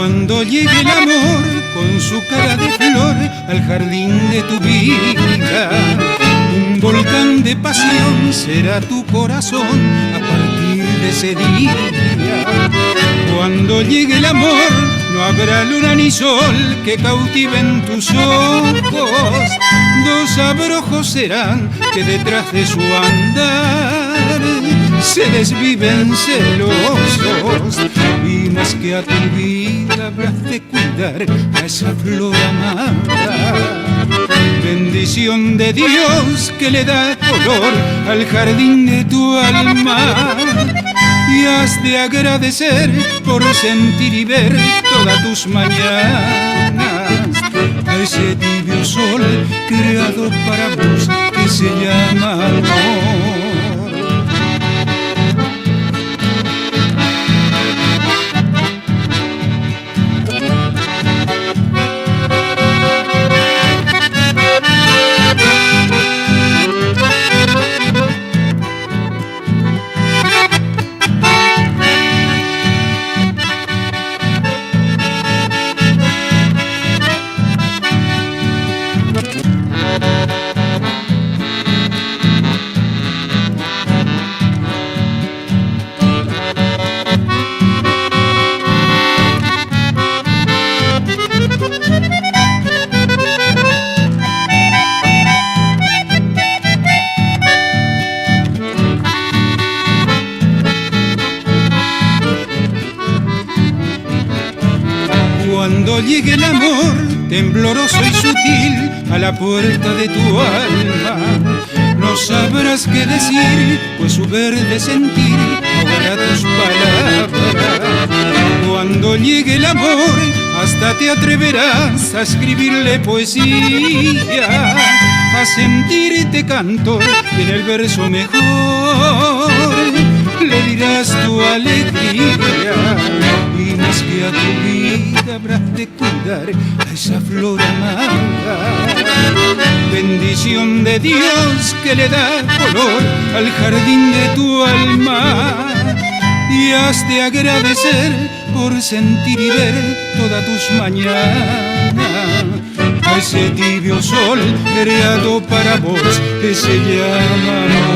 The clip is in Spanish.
Cuando llegue el amor con su cara de flor al jardín de tu vida, un volcán de pasión será tu corazón a partir de ese día. Cuando llegue el amor no habrá luna ni sol que cautiven tus ojos. Dos abrojos serán que detrás de su andar se desviven celosos. Y más que a tu vida habrás de cuidar a esa flor amada. Bendición de Dios que le da color al jardín de tu alma. Y has de agradecer por sentir y ver todas tus mañanas a ese tibio sol creado para vos que se llama amor. Cuando llegue el amor, tembloroso y sutil, a la puerta de tu alma, no sabrás qué decir, pues su verde sentir ahogará tus palabras. Cuando llegue el amor, hasta te atreverás a escribirle poesía, a sentirte cantor y en el verso mejor le dirás tu alegría. Y más que a tu vida habrás de cuidar a esa flor amada. Bendición de Dios que le da color al jardín de tu alma. Y has de agradecer por sentir y ver todas tus mañanas a ese tibio sol creado para vos que se llama amor.